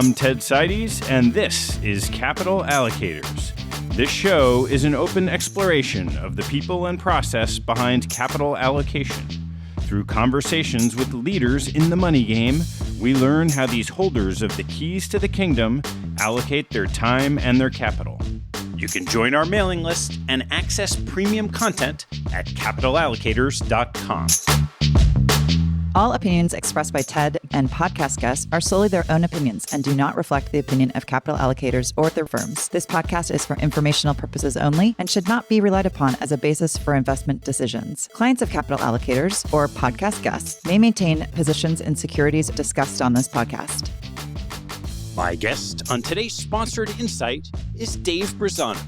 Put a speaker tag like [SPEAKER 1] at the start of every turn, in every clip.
[SPEAKER 1] I'm Ted Seides, and this is Capital Allocators. This show is an open exploration of the people and process behind capital allocation. Through conversations with leaders in the money game, we learn how these holders of the keys to the kingdom allocate their time and their capital. You can join our mailing list and access premium content at capitalallocators.com.
[SPEAKER 2] All opinions expressed by Ted and podcast guests are solely their own opinions and do not reflect the opinion of Capital Allocators or their firms. This podcast is for informational purposes only and should not be relied upon as a basis for investment decisions. Clients of Capital Allocators or podcast guests may maintain positions in securities discussed on this podcast.
[SPEAKER 1] My guest on today's sponsored insight is Dave Breazzano,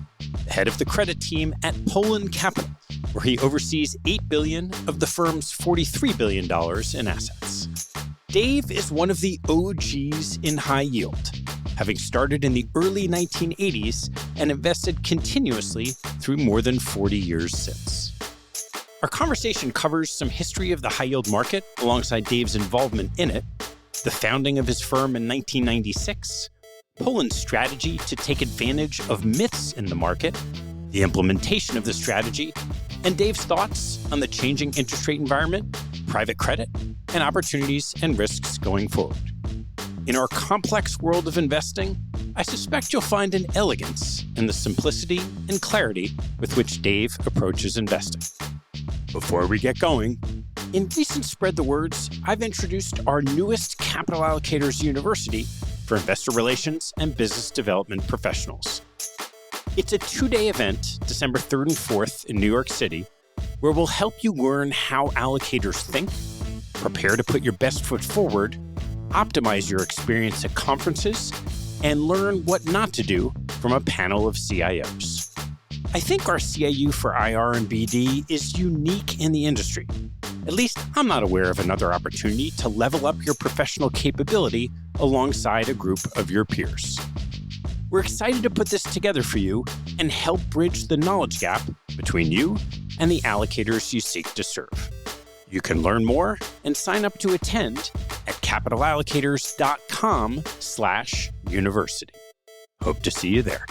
[SPEAKER 1] the head of the credit team at Polen Capital, where he oversees $8 billion of the firm's $43 billion in assets. Dave is one of the OGs in high yield, having started in the early 1980s and invested continuously through more than 40 years since. Our conversation covers some history of the high yield market alongside Dave's involvement in it, the founding of his firm in 1996, Polen's strategy to take advantage of myths in the market, the implementation of the strategy, and Dave's thoughts on the changing interest rate environment, private credit, and opportunities and risks going forward. In our complex world of investing, I suspect you'll find an elegance in the simplicity and clarity with which Dave approaches investing. Before we get going, in recent Spread the Words, I've introduced our newest Capital Allocators University for investor relations and business development professionals. It's a 2-day event, December 3rd and 4th in New York City, where we'll help you learn how allocators think, prepare to put your best foot forward, optimize your experience at conferences, and learn what not to do from a panel of CIOs. I think our CIU for IR and BD is unique in the industry. At least I'm not aware of another opportunity to level up your professional capability alongside a group of your peers. We're excited to put this together for you and help bridge the knowledge gap between you and the allocators you seek to serve. You can learn more and sign up to attend at capitalallocators.com/university. Hope to see you there.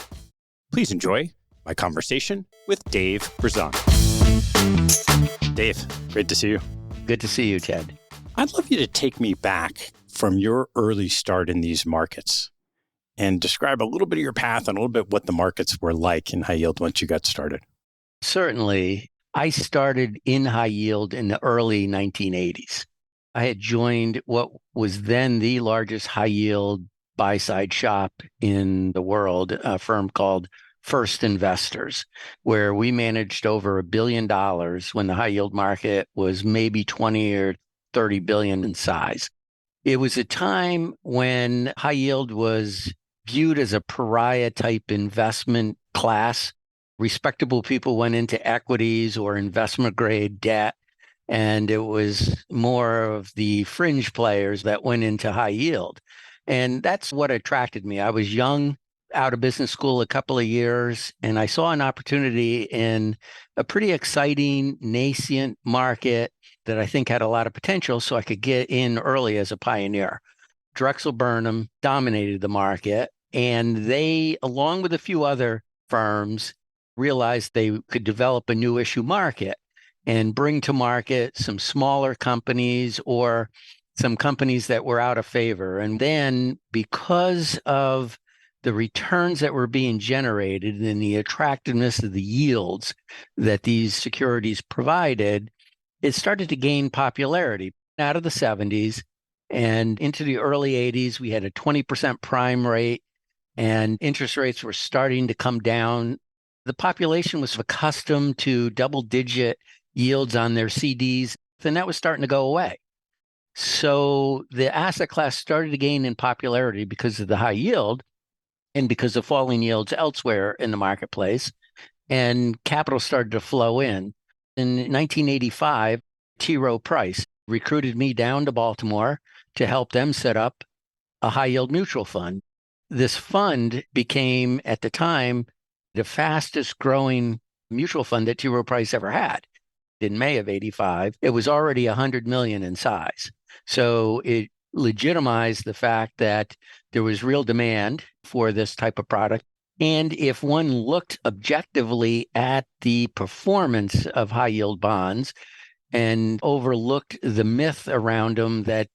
[SPEAKER 1] Please enjoy my conversation with Dave Breazzano. Dave, great to see you.
[SPEAKER 3] Good to see you, Ted.
[SPEAKER 1] I'd love you to take me back from your early start in these markets and describe a little bit of your path and a little bit what the markets were like in high yield once you got started.
[SPEAKER 3] Certainly. I started in high yield in the early 1980s. I had joined what was then the largest high yield buy-side shop in the world, a firm called First Investors, where we managed over $1 billion when the high yield market was maybe 20 or 30 billion in size. It was a time when high yield was viewed as a pariah type investment class. Respectable people went into equities or investment grade debt, and it was more of the fringe players that went into high yield. And that's what attracted me. I was young, out of business school a couple of years, and I saw an opportunity in a pretty exciting, nascent market that I think had a lot of potential, so I could get in early as a pioneer. Drexel Burnham dominated the market, and they, along with a few other firms, realized they could develop a new issue market and bring to market some smaller companies or some companies that were out of favor. And then because of the returns that were being generated and the attractiveness of the yields that these securities provided, it started to gain popularity. Out of the 70s and into the early 80s, we had a 20% prime rate and interest rates were starting to come down. The population was accustomed to double-digit yields on their CDs, and that was starting to go away. So the asset class started to gain in popularity because of the high yield and because of falling yields elsewhere in the marketplace, and capital started to flow in. In 1985, T. Rowe Price recruited me down to Baltimore to help them set up a high-yield mutual fund. This fund became, at the time, the fastest growing mutual fund that T. Rowe Price ever had. In May of 85, it was already $100 million in size. So it legitimized the fact that there was real demand for this type of product. And if one looked objectively at the performance of high yield bonds and overlooked the myth around them that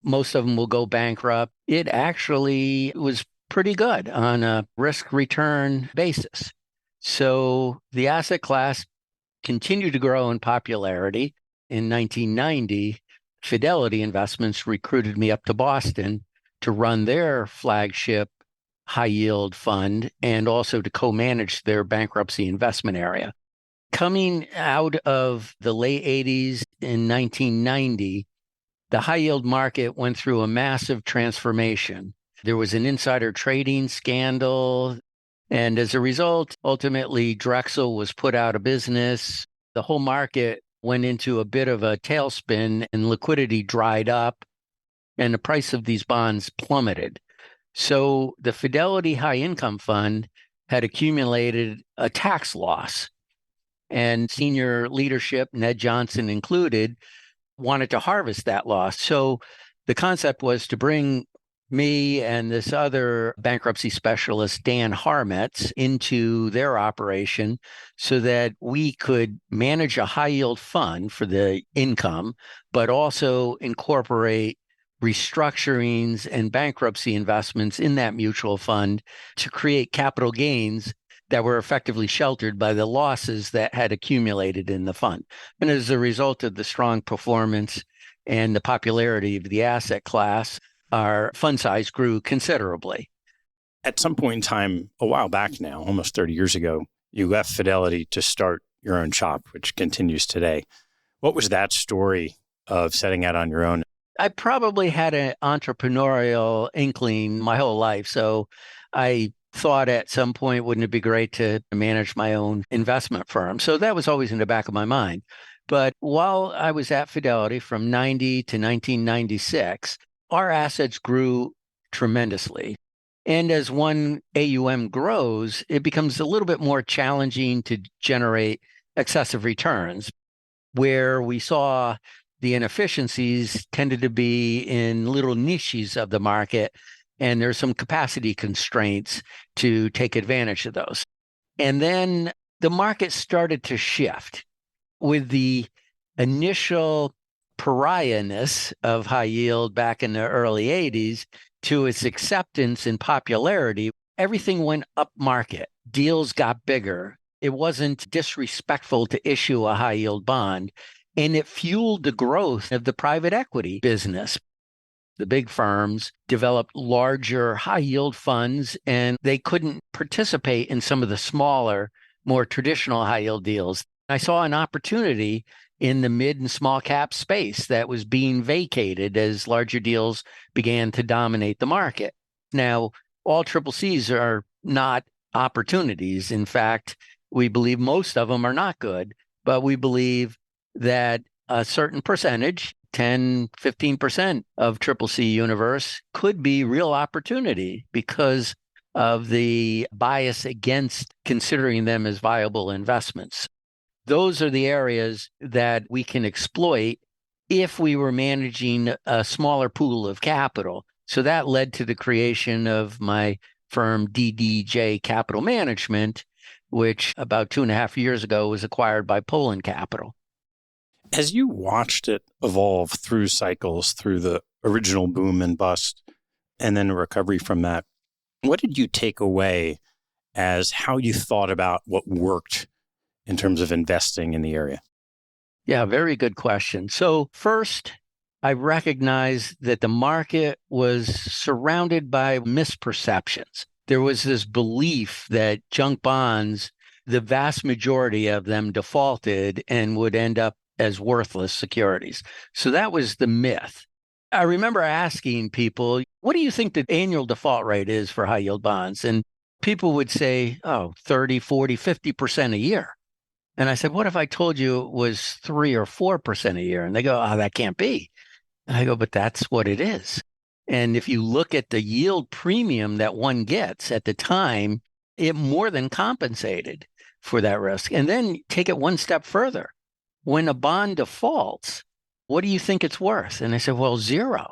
[SPEAKER 3] most of them will go bankrupt, it actually was pretty good on a risk return basis. So the asset class continued to grow in popularity. In 1990, Fidelity Investments recruited me up to Boston to run their flagship high yield fund and also to co-manage their bankruptcy investment area. Coming out of the late 80s in 1990, the high yield market went through a massive transformation. There was an insider trading scandal. And as a result, ultimately, Drexel was put out of business. The whole market went into a bit of a tailspin and liquidity dried up and the price of these bonds plummeted. So the Fidelity High Income Fund had accumulated a tax loss. And senior leadership, Ned Johnson included, wanted to harvest that loss. So the concept was to bring me and this other bankruptcy specialist, Dan Harmetz, into their operation so that we could manage a high yield fund for the income, but also incorporate restructurings and bankruptcy investments in that mutual fund to create capital gains that were effectively sheltered by the losses that had accumulated in the fund. And as a result of the strong performance and the popularity of the asset class, our fund size grew considerably.
[SPEAKER 1] At some point in time, a while back now, almost 30 years ago, you left Fidelity to start your own shop, which continues today. What was that story of setting out on your own?
[SPEAKER 3] I probably had an entrepreneurial inkling my whole life. So I thought at some point, wouldn't it be great to manage my own investment firm? So that was always in the back of my mind. But while I was at Fidelity from 90 to 1996, our assets grew tremendously. And as one AUM grows, it becomes a little bit more challenging to generate excessive returns. Where we saw the inefficiencies tended to be in little niches of the market, and there's some capacity constraints to take advantage of those. And then the market started to shift with the initial pariahness of high yield back in the early 80s to its acceptance and popularity. Everything went up market. Deals got bigger. It wasn't disrespectful to issue a high yield bond, and it fueled the growth of the private equity business. The big firms developed larger high yield funds, and they couldn't participate in some of the smaller, more traditional high yield deals. I saw an opportunity in the mid and small cap space that was being vacated as larger deals began to dominate the market. Now, all triple Cs are not opportunities. In fact, we believe most of them are not good, but we believe that a certain percentage, 10, 15% of triple C universe could be real opportunity because of the bias against considering them as viable investments. Those are the areas that we can exploit if we were managing a smaller pool of capital. So that led to the creation of my firm, DDJ Capital Management, which about 2.5 years ago was acquired by Polen Capital.
[SPEAKER 1] As you watched it evolve through cycles, through the original boom and bust, and then a recovery from that, what did you take away as how you thought about what worked in terms of investing in the area?
[SPEAKER 3] Yeah, very good question. So first, I recognized that the market was surrounded by misperceptions. There was this belief that junk bonds, the vast majority of them defaulted and would end up as worthless securities. So that was the myth. I remember asking people, what do you think the annual default rate is for high yield bonds? And people would say, 30, 40, 50% a year. And I said, what if I told you it was 3 or 4% a year? And they go, that can't be. And I go, but that's what it is. And if you look at the yield premium that one gets at the time, it more than compensated for that risk. And then take it one step further. When a bond defaults, what do you think it's worth? And I said, well, 0.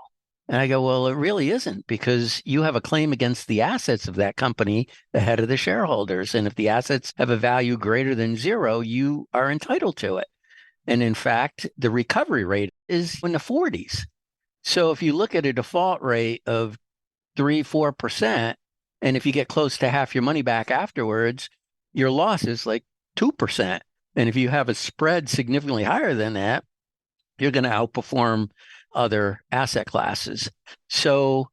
[SPEAKER 3] And I go, well, it really isn't, because you have a claim against the assets of that company ahead of the shareholders. And if the assets have a value greater than zero, you are entitled to it. And in fact, the recovery rate is in the 40s. So if you look at a default rate of 3-4%, and if you get close to half your money back afterwards, your loss is like 2%. And if you have a spread significantly higher than that, you're going to outperform other asset classes. So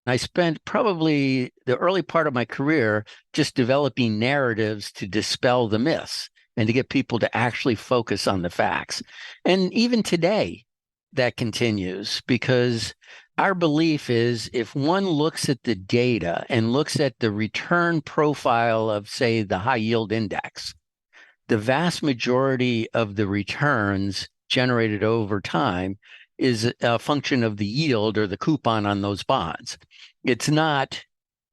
[SPEAKER 3] I spent probably the early part of my career just developing narratives to dispel the myths and to get people to actually focus on the facts. And even today, that continues, because our belief is if one looks at the data and looks at the return profile of, say, the high yield index, the vast majority of the returns generated over time is a function of the yield or the coupon on those bonds. It's not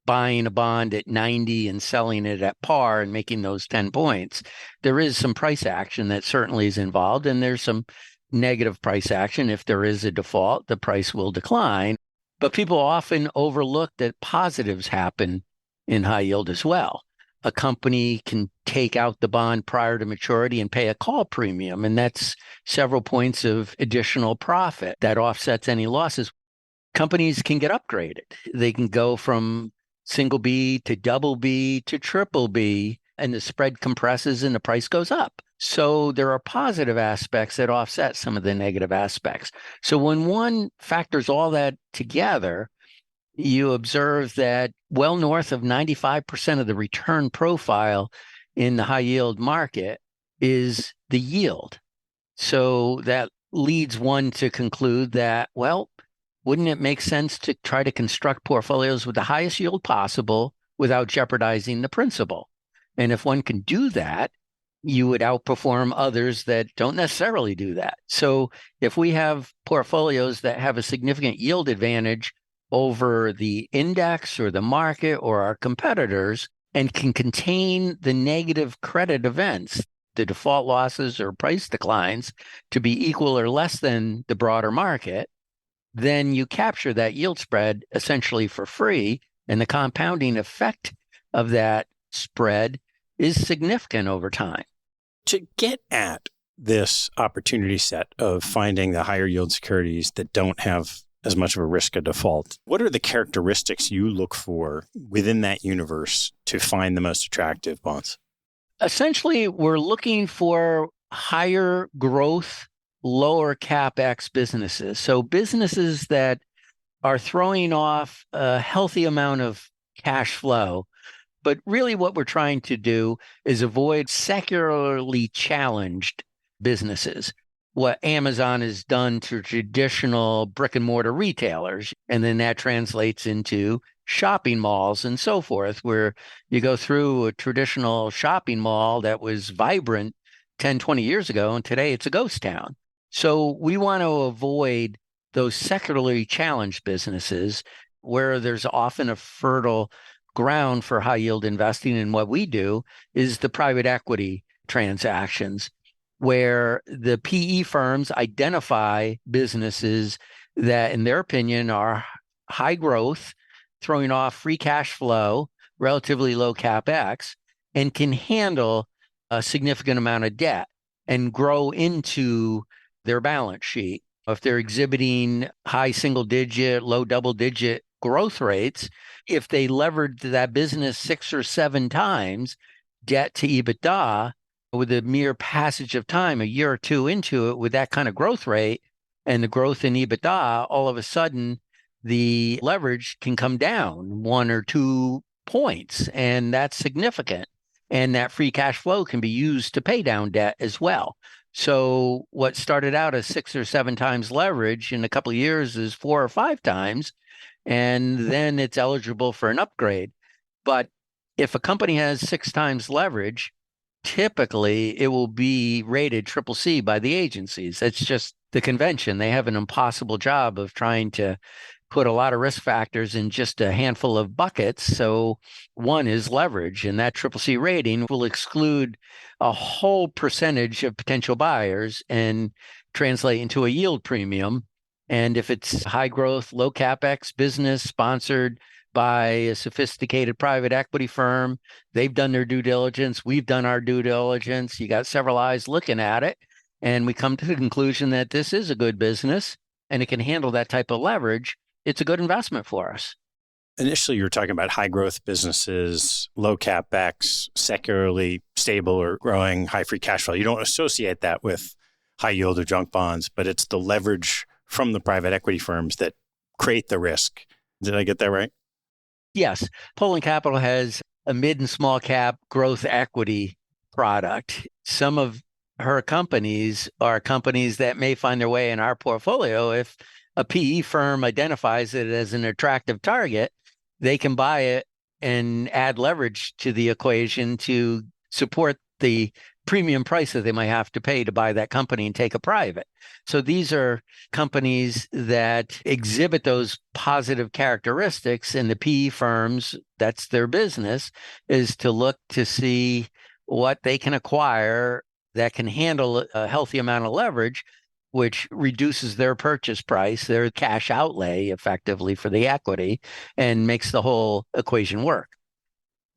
[SPEAKER 3] buying a bond at 90 and selling it at par and making those 10 points. There is some price action that certainly is involved, and there's some negative price action. If there is a default, the price will decline. But people often overlook that positives happen in high yield as well. A company can take out the bond prior to maturity and pay a call premium, and that's several points of additional profit that offsets any losses. Companies can get upgraded. They can go from single B to double B to triple B, and the spread compresses and the price goes up. So there are positive aspects that offset some of the negative aspects. So when one factors all that together, you observe that well north of 95% of the return profile in the high yield market is the yield. So that leads one to conclude that, well, wouldn't it make sense to try to construct portfolios with the highest yield possible without jeopardizing the principal? And if one can do that, you would outperform others that don't necessarily do that. So if we have portfolios that have a significant yield advantage over the index or the market or our competitors and can contain the negative credit events, the default losses or price declines, to be equal or less than the broader market, then you capture that yield spread essentially for free. And the compounding effect of that spread is significant over time.
[SPEAKER 1] To get at this opportunity set of finding the higher yield securities that don't have as much of a risk of default, what are the characteristics you look for within that universe to find the most attractive bonds?
[SPEAKER 3] Essentially, we're looking for higher growth, lower CapEx businesses. So businesses that are throwing off a healthy amount of cash flow. But really what we're trying to do is avoid secularly challenged businesses. What Amazon has done to traditional brick and mortar retailers, and then that translates into shopping malls and so forth, where you go through a traditional shopping mall that was vibrant 10, 20 years ago, and today it's a ghost town. So we want to avoid those secularly challenged businesses where there's often a fertile ground for high yield investing. And what we do is the private equity transactions, where the PE firms identify businesses that, in their opinion, are high growth, throwing off free cash flow, relatively low CapEx, and can handle a significant amount of debt and grow into their balance sheet. If they're exhibiting high single digit, low double digit growth rates, if they levered that business 6 or 7 times debt to EBITDA with a mere passage of time, a year or two into it with that kind of growth rate and the growth in EBITDA, all of a sudden the leverage can come down 1 or 2 points, and that's significant. And that free cash flow can be used to pay down debt as well. So what started out as 6 or 7 times leverage in a couple of years is 4 or 5 times, and then it's eligible for an upgrade. But if a company has 6 times leverage, typically it will be rated triple C by the agencies. It's just the convention. They have an impossible job of trying to put a lot of risk factors in just a handful of buckets. So one is leverage, and that triple C rating will exclude a whole percentage of potential buyers and translate into a yield premium And if it's high growth, low capex business sponsored by a sophisticated private equity firm, they've done their due diligence. We've done our due diligence. You got several eyes looking at it. And we come to the conclusion that this is a good business and it can handle that type of leverage. It's a good investment for us.
[SPEAKER 1] Initially, you were talking about high growth businesses, low capex, secularly stable or growing, high free cash flow. You don't associate that with high yield or junk bonds, but it's the leverage from the private equity firms that create the risk. Did I get that right?
[SPEAKER 3] Yes. Polen Capital has a mid and small cap growth equity product. Some of her companies are companies that may find their way in our portfolio. If a PE firm identifies it as an attractive target, they can buy it and add leverage to the equation to support the premium price that they might have to pay to buy that company and take it private. So these are companies that exhibit those positive characteristics, and the PE firms, that's their business, is to look to see what they can acquire that can handle a healthy amount of leverage, which reduces their purchase price, their cash outlay effectively for the equity, and makes the whole equation work.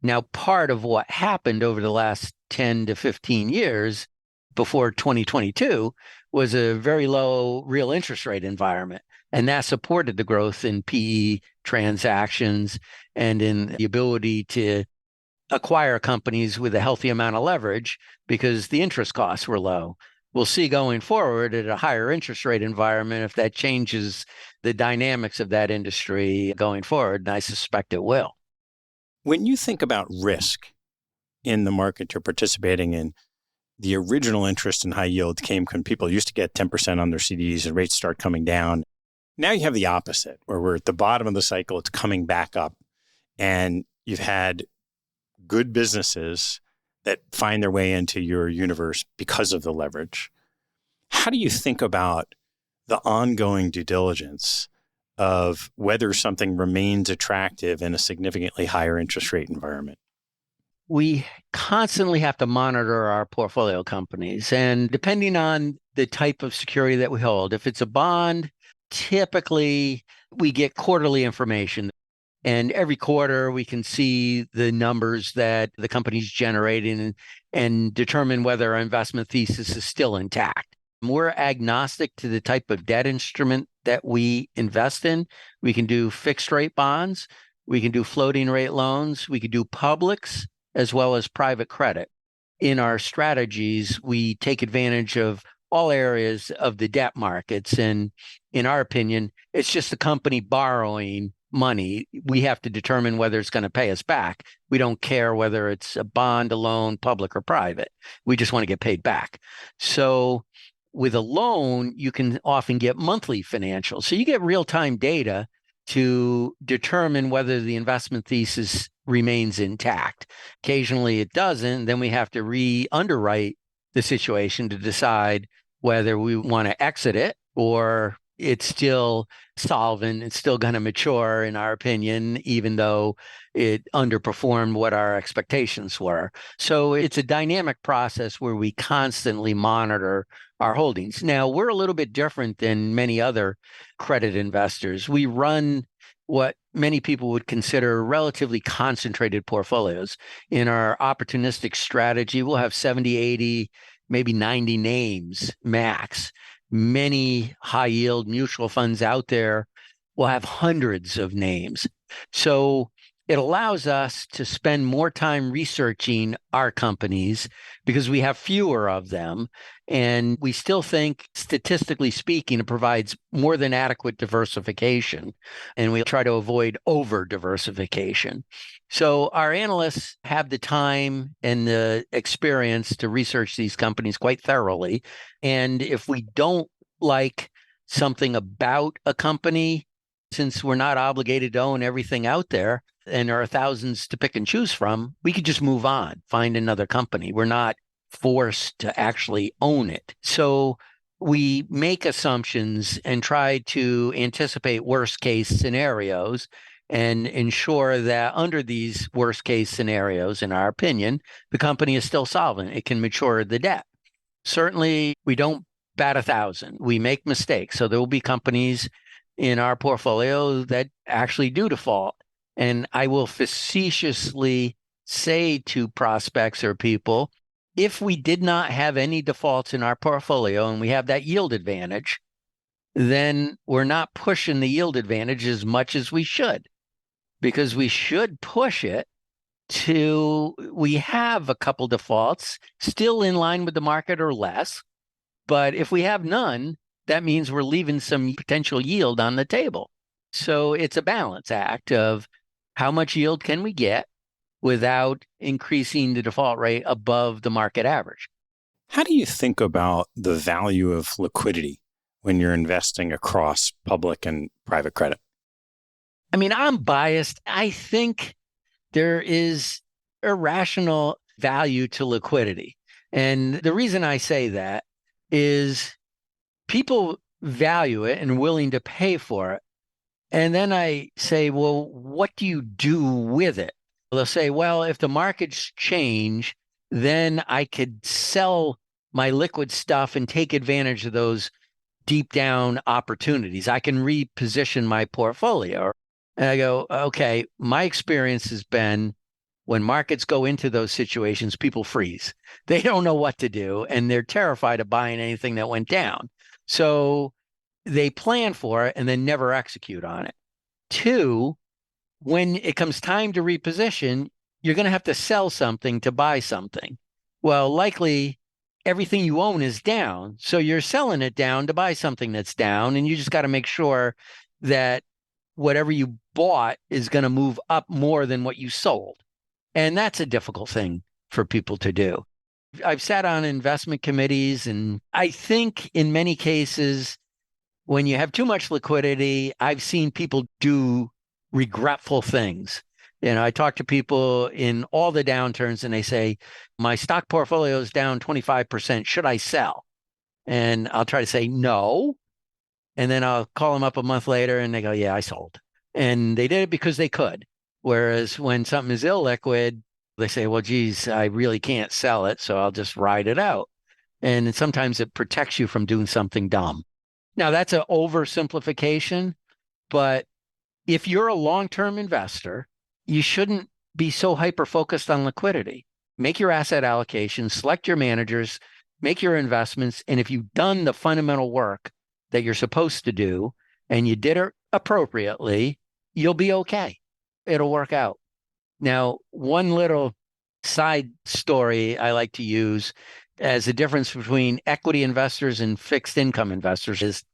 [SPEAKER 3] Now, part of what happened over the last 10 to 15 years before 2022 was a very low real interest rate environment. And that supported the growth in PE transactions and in the ability to acquire companies with a healthy amount of leverage because the interest costs were low. We'll see going forward at a higher interest rate environment if that changes the dynamics of that industry going forward, and I suspect it will.
[SPEAKER 1] When you think about risk in the market you're participating in, the original interest in high yield came when people used to get 10% on their CDs and rates start coming down. Now you have the opposite, where we're at the bottom of the cycle, it's coming back up, and you've had good businesses that find their way into your universe because of the leverage. How do you think about the ongoing due diligence of whether something remains attractive in a significantly higher interest rate environment?
[SPEAKER 3] We constantly have to monitor our portfolio companies. And depending on the type of security that we hold, if it's a bond, typically we get quarterly information. And every quarter we can see the numbers that the company's generating and determine whether our investment thesis is still intact. We're agnostic to the type of debt instrument that we invest in. We can do fixed rate bonds. We can do floating rate loans. We can do publics as well as private credit. In our strategies, we take advantage of all areas of the debt markets. And in our opinion, it's just the company borrowing money. We have to determine whether it's going to pay us back. We don't care whether it's a bond, a loan, public or private. We just want to get paid back. So with a loan, you can often get monthly financials. So you get real-time data to determine whether the investment thesis remains intact. Occasionally it doesn't. Then we have to re-underwrite the situation to decide whether we want to exit it or it's still solvent. It's still going to mature, in our opinion, even though it underperformed what our expectations were. So it's a dynamic process where we constantly monitor our holdings. Now, we're a little bit different than many other credit investors. We run what many people would consider relatively concentrated portfolios. In our opportunistic strategy, we'll have 70, 80, maybe 90 names max. Many high yield mutual funds out there will have hundreds of names. So it allows us to spend more time researching our companies because we have fewer of them. And we still think, statistically speaking, it provides more than adequate diversification. And we try to avoid over diversification. So our analysts have the time and the experience to research these companies quite thoroughly. And if we don't like something about a company, since we're not obligated to own everything out there, and there are thousands to pick and choose from, we could just move on, find another company. We're not forced to actually own it. So we make assumptions and try to anticipate worst case scenarios and ensure that under these worst case scenarios, in our opinion, the company is still solvent. It can mature the debt. Certainly, we don't bat 1,000. We make mistakes. So there will be companies in our portfolio that actually do default. And I will facetiously say to prospects or people, if we did not have any defaults in our portfolio and we have that yield advantage, then we're not pushing the yield advantage as much as we should, because we should push it to we have a couple defaults still in line with the market or less. But if we have none, that means we're leaving some potential yield on the table. So it's a balance act of how much yield can we get without increasing the default rate above the market average.
[SPEAKER 1] How do you think about the value of liquidity when you're investing across public and private credit?
[SPEAKER 3] I mean, I'm biased. I think there is irrational value to liquidity. And the reason I say that is people value it and willing to pay for it. And then I say, well, what do you do with it? They'll say, well, if the markets change, then I could sell my liquid stuff and take advantage of those deep down opportunities. I can reposition my portfolio. And I go, okay, my experience has been when markets go into those situations, people freeze. They don't know what to do, and they're terrified of buying anything that went down. So they plan for it and then never execute on it. Two, when it comes time to reposition, you're going to have to sell something to buy something. Well, likely everything you own is down. So you're selling it down to buy something that's down. And you just got to make sure that whatever you bought is going to move up more than what you sold. And that's a difficult thing for people to do. I've sat on investment committees, and I think in many cases, when you have too much liquidity, I've seen people do regretful things. I talk to people in all the downturns and they say, my stock portfolio is down 25%. Should I sell? And I'll try to say no. And then I'll call them up a month later and they go, yeah, I sold. And they did it because they could. Whereas when something is illiquid, they say, well, geez, I really can't sell it, so I'll just ride it out. And sometimes it protects you from doing something dumb. Now, that's an oversimplification, but if you're a long-term investor, you shouldn't be so hyper-focused on liquidity. Make your asset allocation, select your managers, make your investments, and if you've done the fundamental work that you're supposed to do and you did it appropriately, you'll be okay. It'll work out. Now, one little side story I like to use as a difference between equity investors and fixed income investors is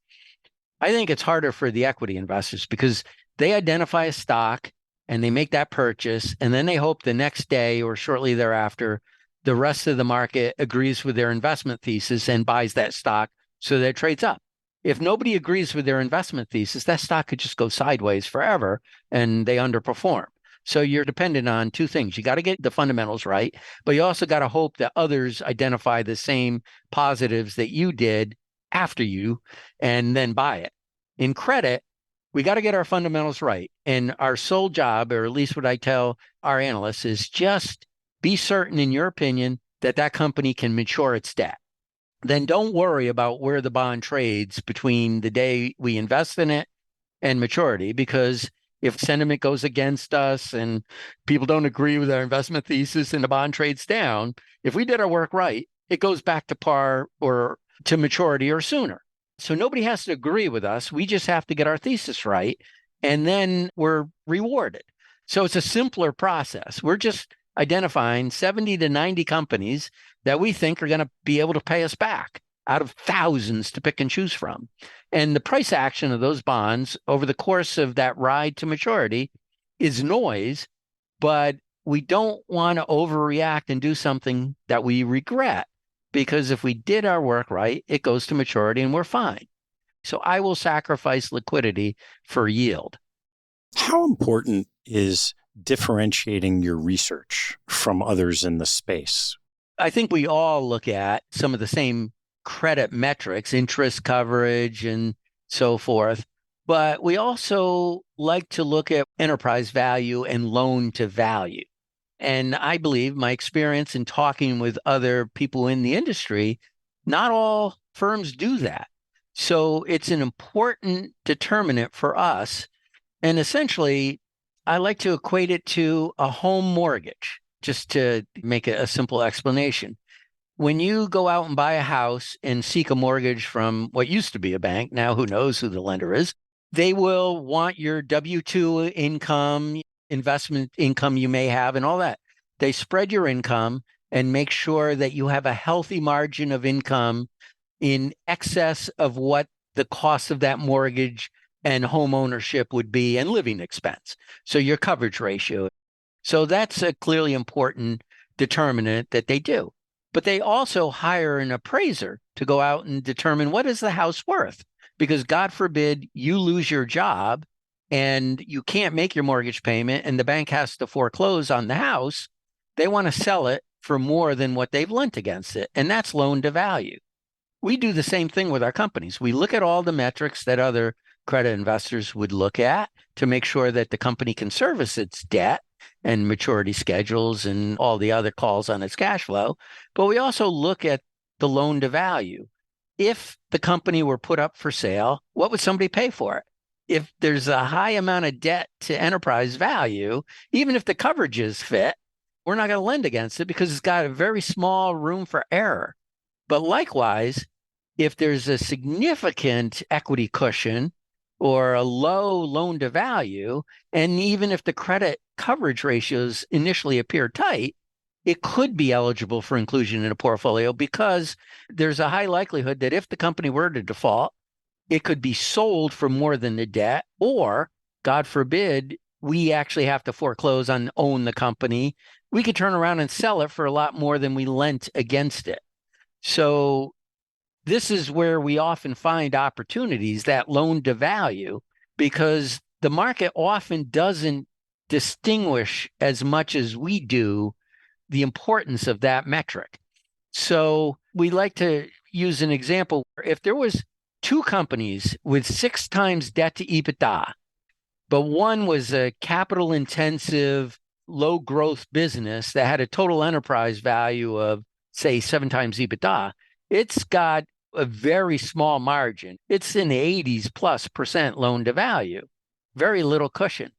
[SPEAKER 3] I think it's harder for the equity investors because they identify a stock and they make that purchase, and then they hope the next day or shortly thereafter, the rest of the market agrees with their investment thesis and buys that stock so that it trades up. If nobody agrees with their investment thesis, that stock could just go sideways forever and they underperform. So you're dependent on two things. You got to get the fundamentals right, but you also got to hope that others identify the same positives that you did after you and then buy it. In credit, we got to get our fundamentals right. And our sole job, or at least what I tell our analysts, is just be certain in your opinion that that company can mature its debt. Then don't worry about where the bond trades between the day we invest in it and maturity, because if sentiment goes against us and people don't agree with our investment thesis and the bond trades down, if we did our work right, it goes back to par or to maturity or sooner. So nobody has to agree with us. We just have to get our thesis right, and then we're rewarded. So it's a simpler process. We're just identifying 70 to 90 companies that we think are going to be able to pay us back out of thousands to pick and choose from. And the price action of those bonds over the course of that ride to maturity is noise, but we don't want to overreact and do something that we regret, because if we did our work right, it goes to maturity and we're fine. So I will sacrifice liquidity for yield.
[SPEAKER 1] How important is differentiating your research from others in the space?
[SPEAKER 3] I think we all look at some of the same credit metrics, interest coverage and so forth, but we also like to look at enterprise value and loan to value. And I believe my experience in talking with other people in the industry, not all firms do that. So it's an important determinant for us. And essentially, I like to equate it to a home mortgage, just to make a simple explanation. When you go out and buy a house and seek a mortgage from what used to be a bank, now who knows who the lender is, they will want your W-2 income, investment income you may have, and all that. They spread your income and make sure that you have a healthy margin of income in excess of what the cost of that mortgage and home ownership would be and living expense. So your coverage ratio. So that's a clearly important determinant that they do. But they also hire an appraiser to go out and determine what is the house worth. Because God forbid you lose your job and you can't make your mortgage payment and the bank has to foreclose on the house. They want to sell it for more than what they've lent against it. And that's loan to value. We do the same thing with our companies. We look at all the metrics that other credit investors would look at to make sure that the company can service its debt and maturity schedules and all the other calls on its cash flow. But we also look at the loan to value. If the company were put up for sale, what would somebody pay for it? If there's a high amount of debt to enterprise value, even if the coverages fit, we're not going to lend against it because it's got a very small room for error. But likewise, if there's a significant equity cushion or a low loan to value, and even if the credit coverage ratios initially appear tight, it could be eligible for inclusion in a portfolio because there's a high likelihood that if the company were to default, it could be sold for more than the debt, or God forbid, we actually have to foreclose on own the company. We could turn around and sell it for a lot more than we lent against it. So this is where we often find opportunities, that loan to value, because the market often doesn't distinguish as much as we do the importance of that metric. So we like to use an example. If there was two companies with 6 times debt to EBITDA, but one was a capital intensive, low growth business that had a total enterprise value of, say, 7 times EBITDA, it's got a very small margin. It's in the 80s plus % loan to value, very little cushion.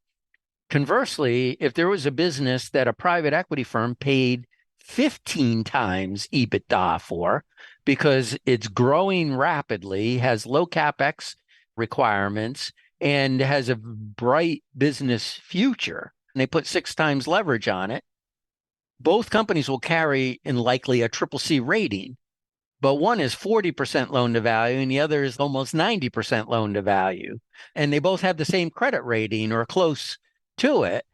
[SPEAKER 3] Conversely, if there was a business that a private equity firm paid 15 times EBITDA for because it's growing rapidly, has low CapEx requirements, and has a bright business future, and they put 6 times leverage on it, both companies will carry in likely a CCC rating. But one is 40% loan to value and the other is almost 90% loan to value. And they both have the same credit rating or close to it.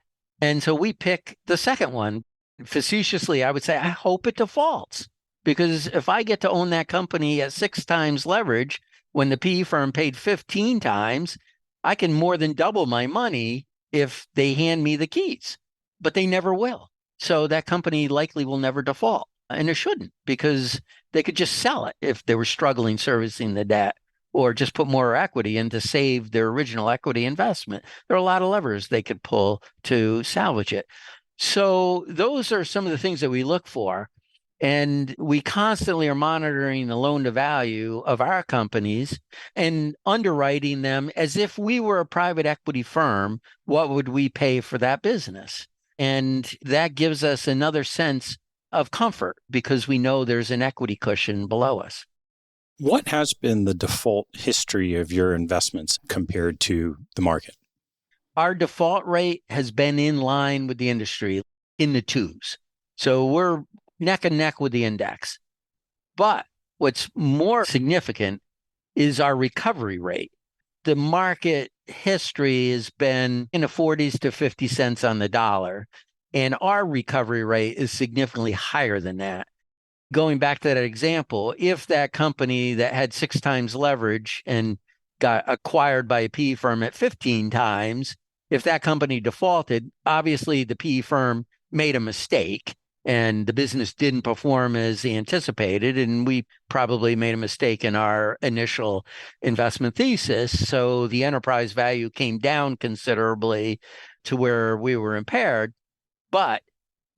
[SPEAKER 3] And so we pick the second one. Facetiously, I would say, I hope it defaults, because if I get to own that company at 6 times leverage when the PE firm paid 15 times, I can more than double my money if they hand me the keys, but they never will. So that company likely will never default. And it shouldn't, because they could just sell it if they were struggling servicing the debt, or just put more equity in to save their original equity investment. There are a lot of levers they could pull to salvage it. So those are some of the things that we look for. And we constantly are monitoring the loan to value of our companies and underwriting them as if we were a private equity firm. What would we pay for that business? And that gives us another sense of comfort because we know there's an equity cushion below us.
[SPEAKER 1] What has been the default history of your investments compared to the market?
[SPEAKER 3] Our default rate has been in line with the industry, in the 2s. So we're neck and neck with the index. But what's more significant is our recovery rate. The market history has been in the 40s to 50 cents on the dollar, and our recovery rate is significantly higher than that. Going back to that example, if that company that had 6 times leverage and got acquired by a PE firm at 15 times, if that company defaulted, obviously the PE firm made a mistake and the business didn't perform as anticipated. And we probably made a mistake in our initial investment thesis. So the enterprise value came down considerably to where we were impaired. But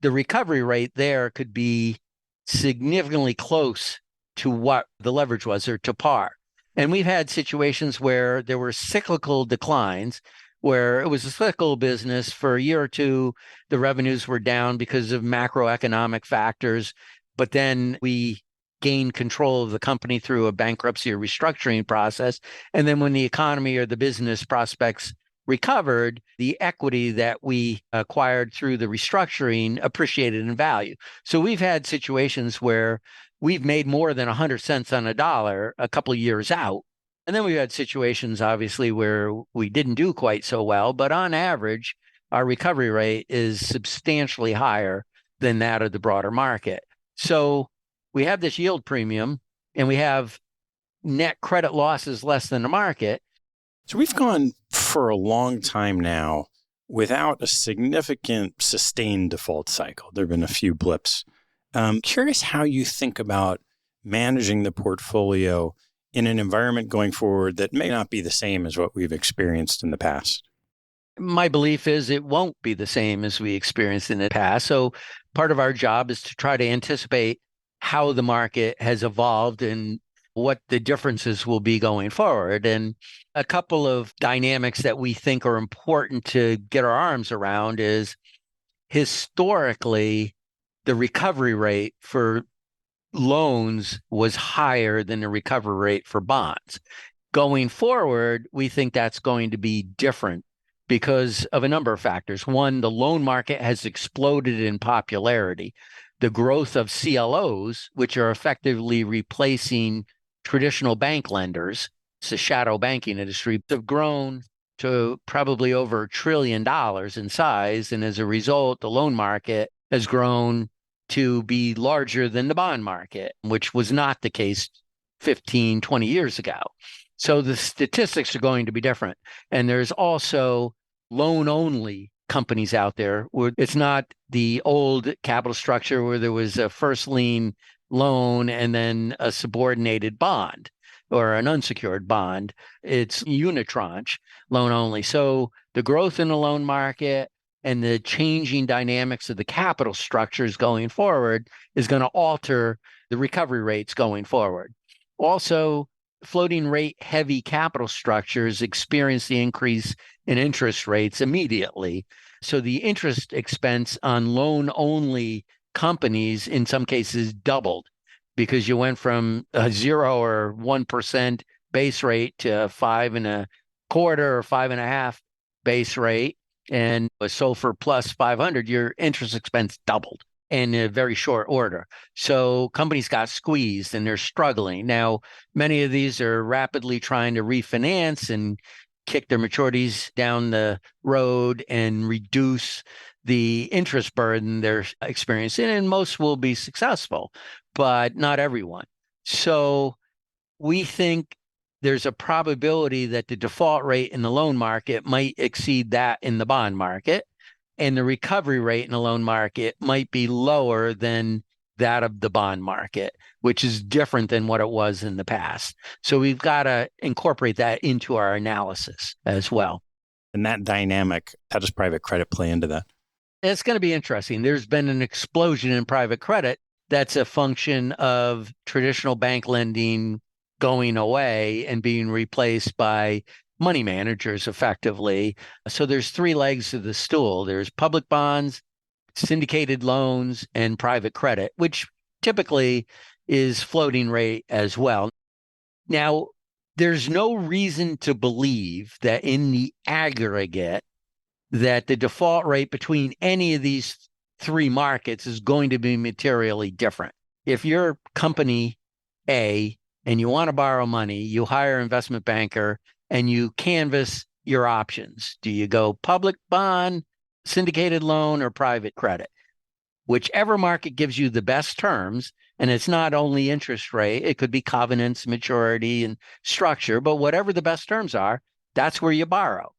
[SPEAKER 3] the recovery rate there could be significantly close to what the leverage was or to par. And we've had situations where there were cyclical declines, where it was a cyclical business for a year or two. The revenues were down because of macroeconomic factors, but then we gained control of the company through a bankruptcy or restructuring process. And then when the economy or the business prospects recovered, the equity that we acquired through the restructuring appreciated in value. So we've had situations where we've made more than 100 cents on a dollar a couple of years out. And then we've had situations, obviously, where we didn't do quite so well. But on average, our recovery rate is substantially higher than that of the broader market. So we have this yield premium and we have net credit losses less than the market.
[SPEAKER 1] So we've gone for a long time now without a significant sustained default cycle. There have been a few blips. Curious how you think about managing the portfolio in an environment going forward that may not be the same as what we've experienced in the past.
[SPEAKER 3] My belief is it won't be the same as we experienced in the past. So part of our job is to try to anticipate how the market has evolved and what the differences will be going forward. And a couple of dynamics that we think are important to get our arms around is historically, the recovery rate for loans was higher than the recovery rate for bonds. Going forward, we think that's going to be different because of a number of factors. One, the loan market has exploded in popularity. The growth of CLOs, which are effectively replacing traditional bank lenders, it's a shadow banking industry, have grown to probably over $1 trillion in size. And as a result, the loan market has grown to be larger than the bond market, which was not the case 15, 20 years ago. So the statistics are going to be different. And there's also loan-only companies out there where it's not the old capital structure where there was a first lien loan and then a subordinated bond or an unsecured bond. It's unitranche loan only. So the growth in the loan market and the changing dynamics of the capital structures going forward is going to alter the recovery rates going forward. Also, floating rate heavy capital structures experience the increase in interest rates immediately. So the interest expense on loan only companies in some cases doubled because you went from a 0 or 1% base rate to 5.25 or 5.5 base rate. And a SOFR plus 500, your interest expense doubled in a very short order. So companies got squeezed and they're struggling. Now, many of these are rapidly trying to refinance and kick their maturities down the road and reduce the interest burden they're experiencing. And most will be successful, but not everyone. So we think there's a probability that the default rate in the loan market might exceed that in the bond market, and the recovery rate in the loan market might be lower than that of the bond market, which is different than what it was in the past. So we've got to incorporate that into our analysis as well.
[SPEAKER 1] And that dynamic, how does private credit play into that?
[SPEAKER 3] It's going to be interesting. There's been an explosion in private credit. That's a function of traditional bank lending going away and being replaced by money managers effectively. So there's three legs of the stool. There's public bonds, syndicated loans, and private credit, which typically is floating rate as well. Now, there's no reason to believe that in the aggregate that the default rate between any of these three markets is going to be materially different. If you're company A and you want to borrow money, you hire an investment banker and you canvass your options. Do you go public bond, syndicated loan, or private credit? Whichever market gives you the best terms, and it's not only interest rate, it could be covenants, maturity, and structure, but whatever the best terms are, that's where you borrow.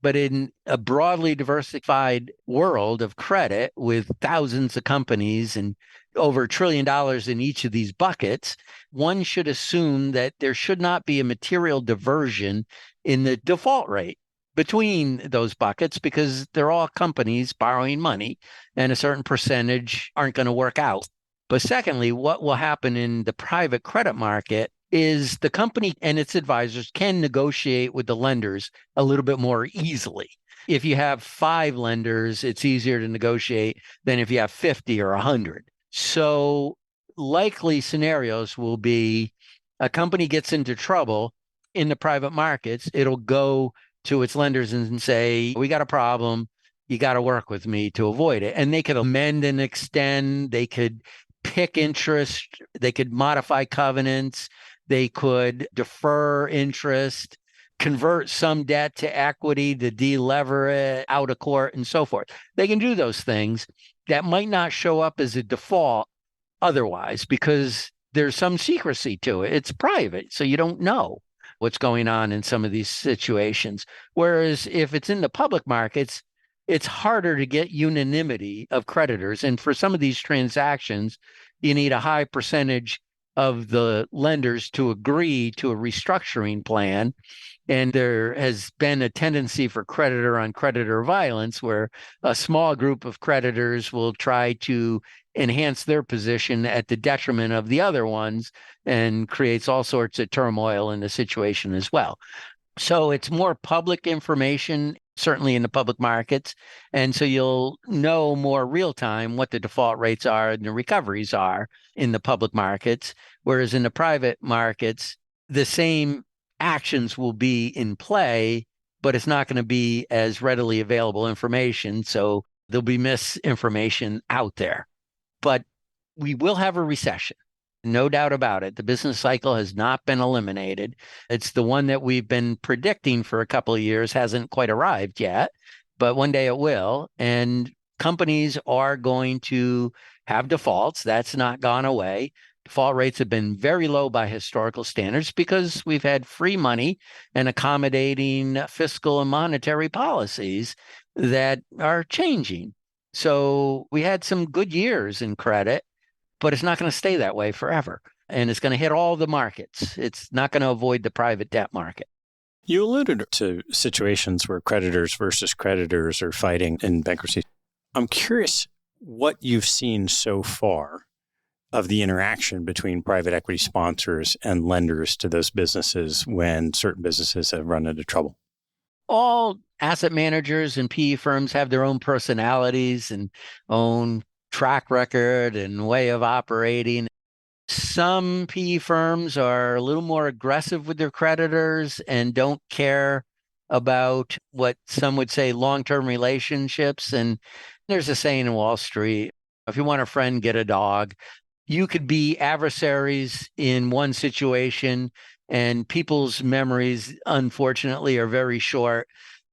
[SPEAKER 3] But in a broadly diversified world of credit with thousands of companies and over $1 trillion in each of these buckets, one should assume that there should not be a material diversion in the default rate between those buckets because they're all companies borrowing money and a certain percentage aren't going to work out. But secondly, what will happen in the private credit market is the company and its advisors can negotiate with the lenders a little bit more easily. If you have 5 lenders, it's easier to negotiate than if you have 50 or 100. So likely scenarios will be a company gets into trouble in the private markets, it'll go to its lenders and say, we got a problem. You got to work with me to avoid it. And they could amend and extend. They could pick interest. They could modify covenants. They could defer interest, convert some debt to equity to delever it out of court and so forth. They can do those things that might not show up as a default otherwise because there's some secrecy to it. It's private, so you don't know what's going on in some of these situations. Whereas if it's in the public markets, it's harder to get unanimity of creditors. And for some of these transactions, you need a high percentage of the lenders to agree to a restructuring plan. And there has been a tendency for creditor on creditor violence where a small group of creditors will try to enhance their position at the detriment of the other ones and creates all sorts of turmoil in the situation as well. So it's more public information, certainly in the public markets. And so you'll know more real time what the default rates are and the recoveries are in the public markets. Whereas in the private markets, the same actions will be in play, but it's not going to be as readily available information. So there'll be misinformation out there. But we will have a recession. No doubt about it. The business cycle has not been eliminated. It's the one that we've been predicting for a couple of years, hasn't quite arrived yet, but one day it will. And companies are going to have defaults. That's not gone away. Default rates have been very low by historical standards because we've had free money and accommodating fiscal and monetary policies that are changing. So we had some good years in credit, but it's not going to stay that way forever. And it's going to hit all the markets. It's not going to avoid the private debt market.
[SPEAKER 1] You alluded to situations where creditors versus creditors are fighting in bankruptcy. I'm curious what you've seen so far of the interaction between private equity sponsors and lenders to those businesses when certain businesses have run into trouble.
[SPEAKER 3] All asset managers and PE firms have their own personalities and own track record and way of operating. Some PE firms are a little more aggressive with their creditors and don't care about what some would say long-term relationships. And there's a saying in Wall Street, if you want a friend, get a dog. You could be adversaries in one situation and people's memories, unfortunately, are very short.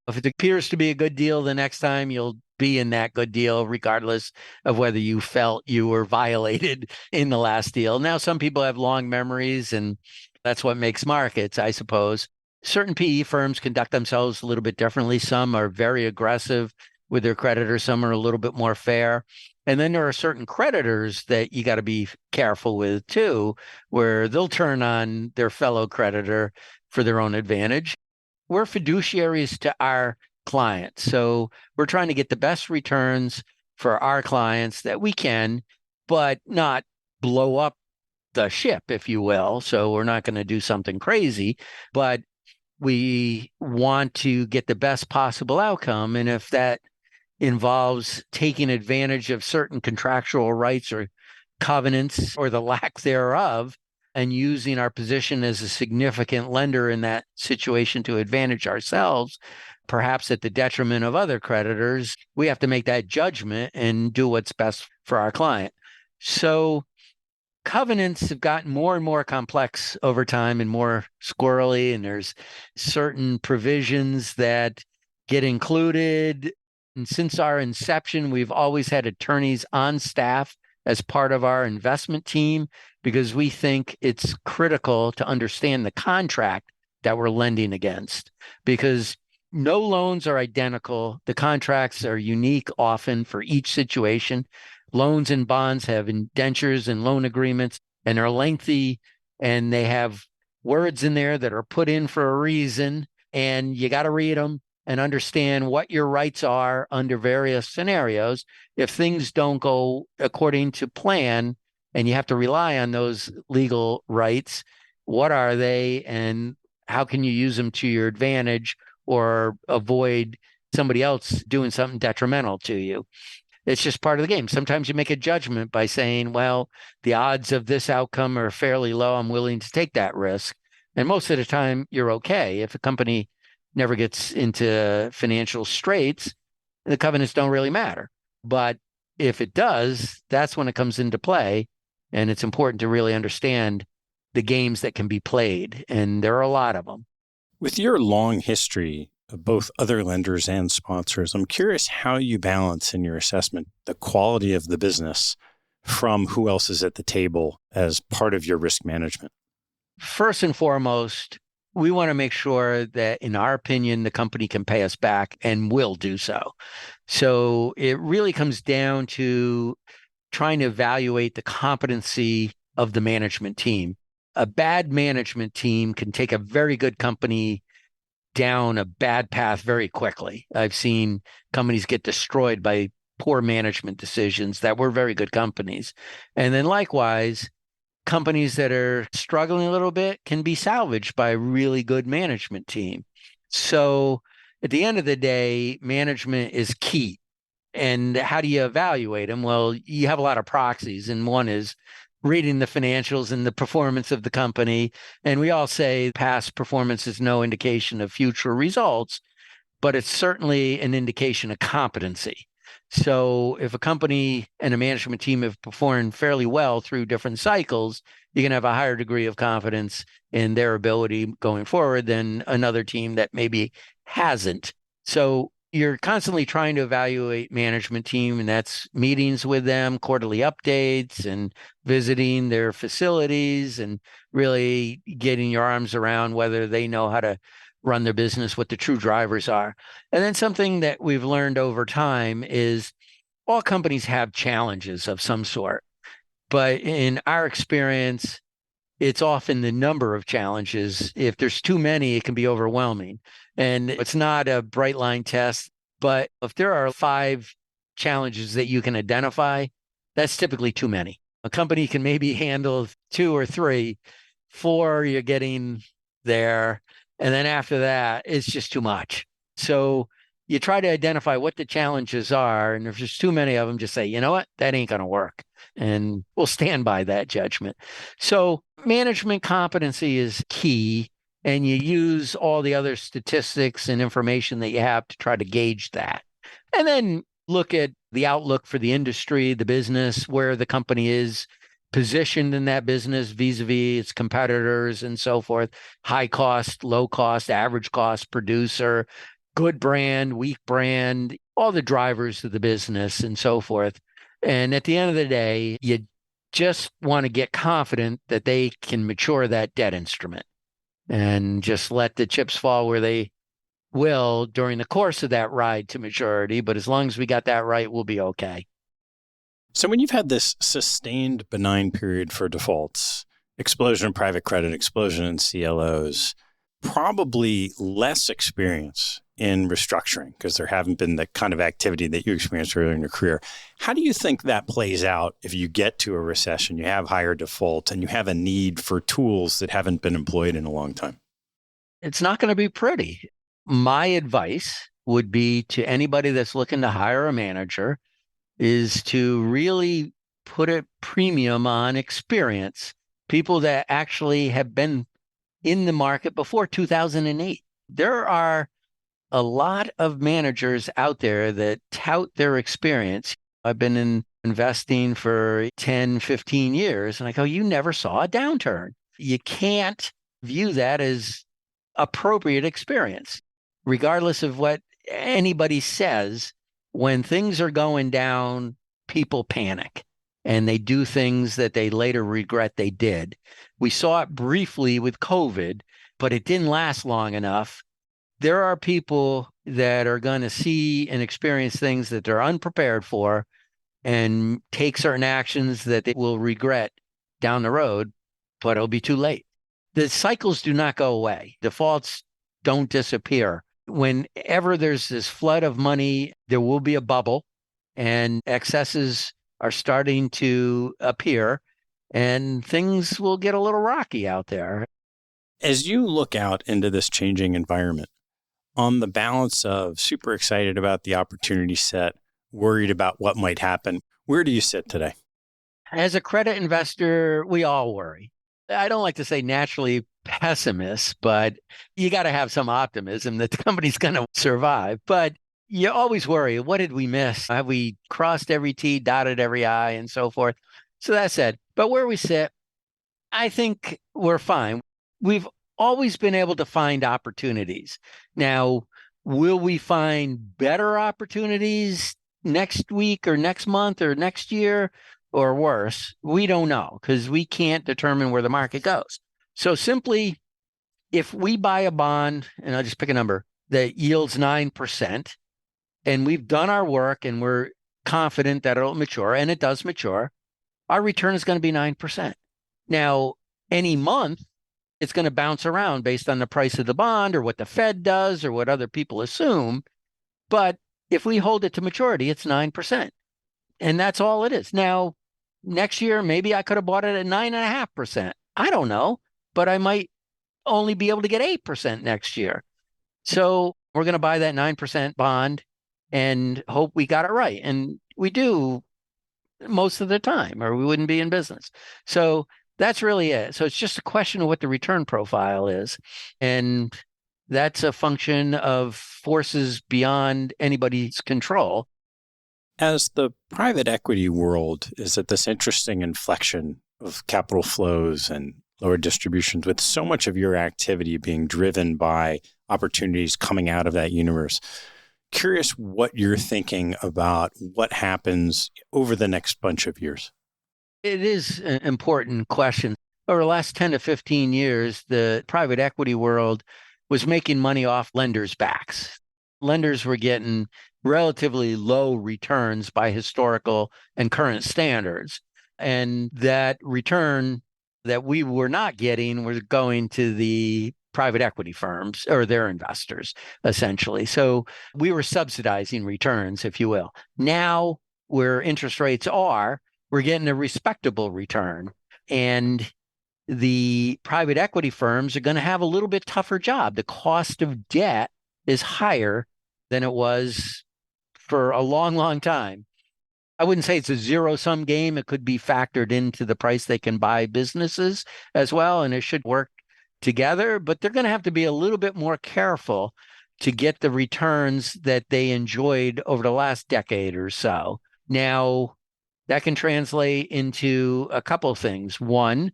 [SPEAKER 3] If it appears to be a good deal, the next time you'll be in that good deal, regardless of whether you felt you were violated in the last deal. Now, some people have long memories, and that's what makes markets, I suppose. Certain PE firms conduct themselves a little bit differently. Some are very aggressive with their creditors. Some are a little bit more fair. And then there are certain creditors that you got to be careful with too, where they'll turn on their fellow creditor for their own advantage. We're fiduciaries to our clients. So we're trying to get the best returns for our clients that we can, but not blow up the ship, if you will. So we're not going to do something crazy, but we want to get the best possible outcome. And if that involves taking advantage of certain contractual rights or covenants or the lack thereof, and using our position as a significant lender in that situation to advantage ourselves, perhaps at the detriment of other creditors, we have to make that judgment and do what's best for our client. So covenants have gotten more and more complex over time and more squirrely, and there's certain provisions that get included. And since our inception, we've always had attorneys on staff as part of our investment team because we think it's critical to understand the contract that we're lending against, because no loans are identical. The contracts are unique often for each situation. Loans and bonds have indentures and loan agreements, and they're lengthy, and they have words in there that are put in for a reason, and you got to read them and understand what your rights are under various scenarios. If things don't go according to plan, and you have to rely on those legal rights. What are they, and how can you use them to your advantage or avoid somebody else doing something detrimental to you? It's just part of the game. Sometimes you make a judgment by saying, well, the odds of this outcome are fairly low. I'm willing to take that risk. And most of the time, you're okay. If a company never gets into financial straits, the covenants don't really matter. But if it does, that's when it comes into play. And it's important to really understand the games that can be played. And there are a lot of them.
[SPEAKER 1] With your long history of both other lenders and sponsors, I'm curious how you balance in your assessment the quality of the business from who else is at the table as part of your risk management.
[SPEAKER 3] First and foremost, we want to make sure that, in our opinion, the company can pay us back and will do so. So it really comes down to trying to evaluate the competency of the management team. A bad management team can take a very good company down a bad path very quickly. I've seen companies get destroyed by poor management decisions that were very good companies. And then likewise, companies that are struggling a little bit can be salvaged by a really good management team. So at the end of the day, management is key. And how do you evaluate them? Well, you have a lot of proxies, and one is reading the financials and the performance of the company. And we all say past performance is no indication of future results, but it's certainly an indication of competency. So if a company and a management team have performed fairly well through different cycles, you can have a higher degree of confidence in their ability going forward than another team that maybe hasn't. So you're constantly trying to evaluate management team, and that's meetings with them, quarterly updates, and visiting their facilities, and really getting your arms around whether they know how to run their business, what the true drivers are. And then something that we've learned over time is all companies have challenges of some sort. But in our experience, it's often the number of challenges. If there's too many, it can be overwhelming. And it's not a bright line test, but if there are 5 challenges that you can identify, that's typically too many. A company can maybe handle 2 or 3, 4, you're getting there. And then after that, it's just too much. So you try to identify what the challenges are. And if there's too many of them, just say, you know what, that ain't going to work. And we'll stand by that judgment. So management competency is key. And you use all the other statistics and information that you have to try to gauge that. And then look at the outlook for the industry, the business, where the company is positioned in that business vis-a-vis its competitors and so forth. High cost, low cost, average cost producer, good brand, weak brand, all the drivers of the business and so forth. And at the end of the day, you just want to get confident that they can mature that debt instrument and just let the chips fall where they will during the course of that ride to maturity. But as long as we got that right, we'll be okay.
[SPEAKER 1] So when you've had this sustained benign period for defaults, explosion in private credit, explosion in CLOs, probably less experience in restructuring because there haven't been the kind of activity that you experienced earlier in your career. How do you think that plays out if you get to a recession, you have higher default, and you have a need for tools that haven't been employed in a long time?
[SPEAKER 3] It's not going to be pretty. My advice would be to anybody that's looking to hire a manager is to really put a premium on experience, people that actually have been in the market before 2008. There are a lot of managers out there that tout their experience. I've been in investing for 10, 15 years, and I go, you never saw a downturn. You can't view that as appropriate experience, regardless of what anybody says. When things are going down, people panic and they do things that they later regret they did. We saw it briefly with COVID, but it didn't last long enough. There are people that are going to see and experience things that they're unprepared for and take certain actions that they will regret down the road, but it'll be too late. The cycles do not go away. Defaults don't disappear. Whenever there's this flood of money, there will be a bubble, and excesses are starting to appear. and things will get a little rocky out there.
[SPEAKER 1] As you look out into this changing environment, on the balance of super excited about the opportunity set, worried about what might happen, where do you sit today?
[SPEAKER 3] As a credit investor, we all worry. I don't like to say naturally pessimist, but you got to have some optimism that the company's going to survive. But you always worry, what did we miss? Have we crossed every T, dotted every I, and so forth? So that said, but where we sit, I think we're fine. We've always been able to find opportunities. Now, will we find better opportunities next week or next month or next year or worse? We don't know because we can't determine where the market goes. So simply, if we buy a bond, and I'll just pick a number that yields 9%, and we've done our work and we're confident that it'll mature, and it does mature, our return is going to be 9%. Now, any month, it's going to bounce around based on the price of the bond or what the Fed does or what other people assume. But if we hold it to maturity, it's 9%. And that's all it is. Now, next year, maybe I could have bought it at 9.5%. I don't know, but I might only be able to get 8% next year. So we're going to buy that 9% bond and hope we got it right. And we do most of the time, or we wouldn't be in business. So that's really it. So it's just a question of what the return profile is. And that's a function of forces beyond anybody's control.
[SPEAKER 1] As the private equity world is at this interesting inflection of capital flows and lower distributions, with so much of your activity being driven by opportunities coming out of that universe, curious what you're thinking about what happens over the next bunch of years.
[SPEAKER 3] It is an important question. Over the last 10 to 15 years, the private equity world was making money off lenders' backs. Lenders were getting relatively low returns by historical and current standards. And that return that we were not getting was going to the private equity firms or their investors, essentially. So we were subsidizing returns, if you will. Now, where interest rates are, we're getting a respectable return. And the private equity firms are going to have a little bit tougher job. The cost of debt is higher than it was for a long, long time. I wouldn't say it's a zero-sum game. It could be factored into the price they can buy businesses as well, and it should work together. But they're going to have to be a little bit more careful to get the returns that they enjoyed over the last decade or so. Now, that can translate into a couple of things. One,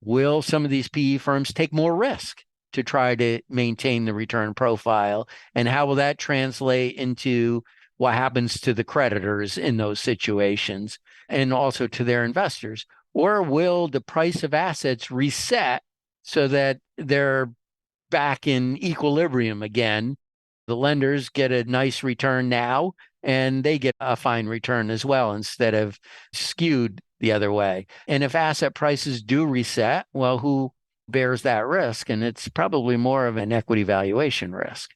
[SPEAKER 3] will some of these PE firms take more risk to try to maintain the return profile? And how will that translate into what happens to the creditors in those situations and also to their investors? Or will the price of assets reset so that they're back in equilibrium again? The lenders get a nice return now, and they get a fine return as well instead of skewed the other way. And if asset prices do reset, well, who bears that risk? And it's probably more of an equity valuation risk.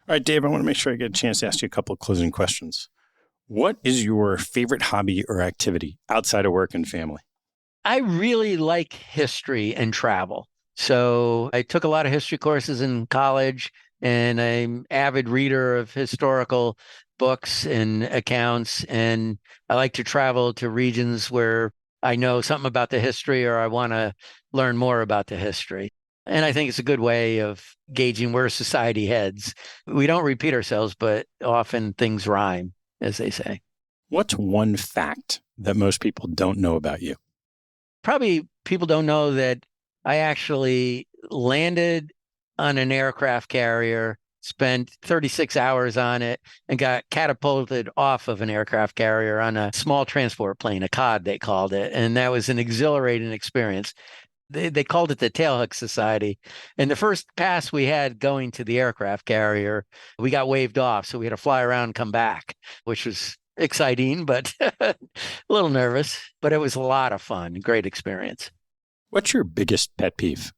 [SPEAKER 1] All right, Dave, I want to make sure I get a chance to ask you a couple of closing questions. What is your favorite hobby or activity outside of work and family?
[SPEAKER 3] I really like history and travel. So I took a lot of history courses in college, and I'm an avid reader of historical books and accounts. And I like to travel to regions where I know something about the history or I want to learn more about the history. And I think it's a good way of gauging where society heads. We don't repeat ourselves, but often things rhyme, as they say.
[SPEAKER 1] What's one fact that most people don't know about you?
[SPEAKER 3] Probably people don't know that I actually landed on an aircraft carrier, spent 36 hours on it, and got catapulted off of an aircraft carrier on a small transport plane, a COD, they called it. And that was an exhilarating experience. They called it the Tailhook Society. And the first pass we had going to the aircraft carrier, we got waved off. So we had to fly around and come back, which was exciting, but a little nervous. But it was a lot of fun. Great experience.
[SPEAKER 1] What's your biggest pet peeve?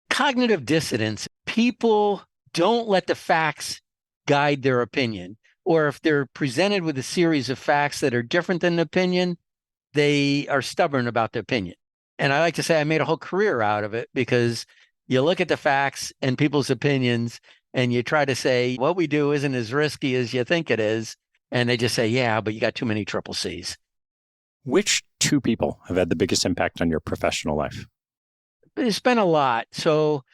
[SPEAKER 3] Cognitive dissonance. People don't let the facts guide their opinion. Or if they're presented with a series of facts that are different than the opinion, they are stubborn about their opinion. And I like to say I made a whole career out of it because you look at the facts and people's opinions and you try to say, what we do isn't as risky as you think it is. And they just say, yeah, but you got too many triple C's.
[SPEAKER 1] Which two people have had the biggest impact on your professional life?
[SPEAKER 3] It's been a lot. So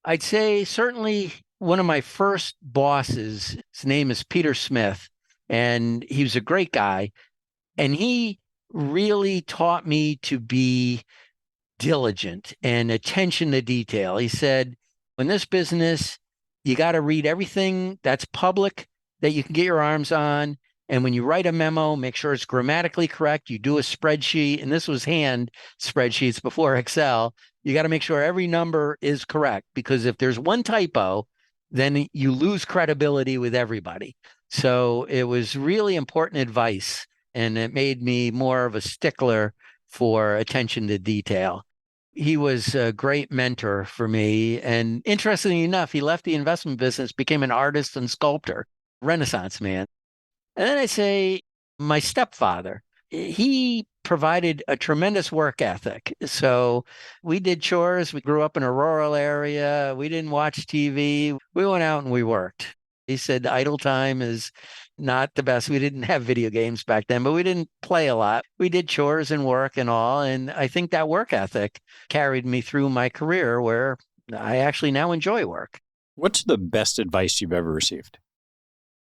[SPEAKER 3] I'd say certainly one of my first bosses, his name is Peter Smith, and he was a great guy. And he really taught me to be diligent and attention to detail. He said, in this business, you got to read everything that's public that you can get your arms on. And when you write a memo, make sure it's grammatically correct. You do a spreadsheet, and this was hand spreadsheets before Excel. You got to make sure every number is correct, because if there's one typo, then you lose credibility with everybody. So it was really important advice, and it made me more of a stickler for attention to detail. He was a great mentor for me. And interestingly enough, he left the investment business, became an artist and sculptor, Renaissance man. And then I say my stepfather, he provided a tremendous work ethic. So we did chores. We grew up in a rural area. We didn't watch TV. We went out and we worked. He said idle time is not the best. We didn't have video games back then, but we didn't play a lot. We did chores and work and all. And I think that work ethic carried me through my career, where I actually now enjoy work.
[SPEAKER 1] What's the best advice you've ever received?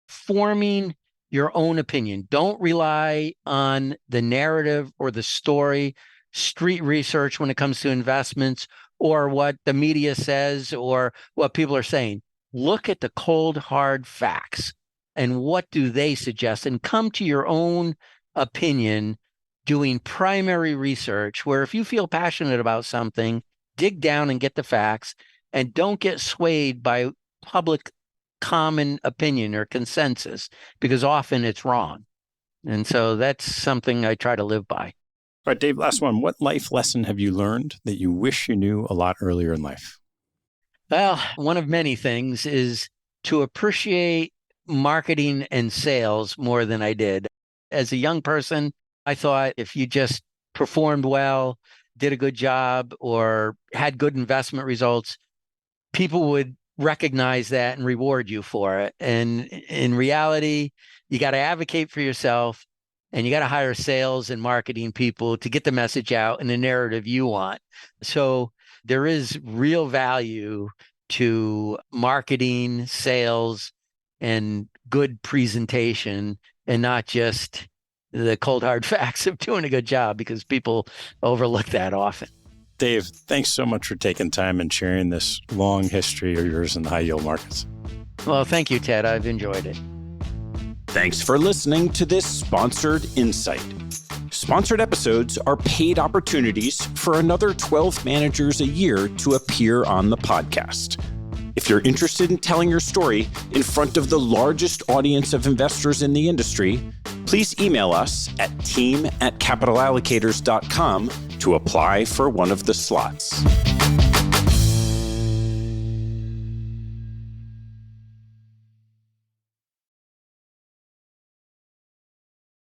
[SPEAKER 3] Forming your own opinion. Don't rely on the narrative or the story, street research when it comes to investments, or what the media says or what people are saying. Look at the cold, hard facts and what do they suggest, and come to your own opinion doing primary research, where if you feel passionate about something, dig down and get the facts, and don't get swayed by public common opinion or consensus, because often it's wrong. And so that's something I try to live by.
[SPEAKER 1] All right, Dave, last one. What life lesson have you learned that you wish you knew a lot earlier in life?
[SPEAKER 3] Well, one of many things is to appreciate marketing and sales more than I did. As a young person, I thought if you just performed well, did a good job, or had good investment results, people would recognize that and reward you for it. And in reality, you got to advocate for yourself, and you got to hire sales and marketing people to get the message out in the narrative you want. So there is real value to marketing, sales, and good presentation, and not just the cold hard facts of doing a good job, because people overlook that often.
[SPEAKER 1] Dave, thanks so much for taking time and sharing this long history of yours in the high yield markets.
[SPEAKER 3] Well, thank you, Ted. I've enjoyed it.
[SPEAKER 1] Thanks for listening to this Sponsored Insight. Sponsored episodes are paid opportunities for another 12 managers a year to appear on the podcast. If you're interested in telling your story in front of the largest audience of investors in the industry, please email us at team@capitalallocators.com to apply for one of the slots.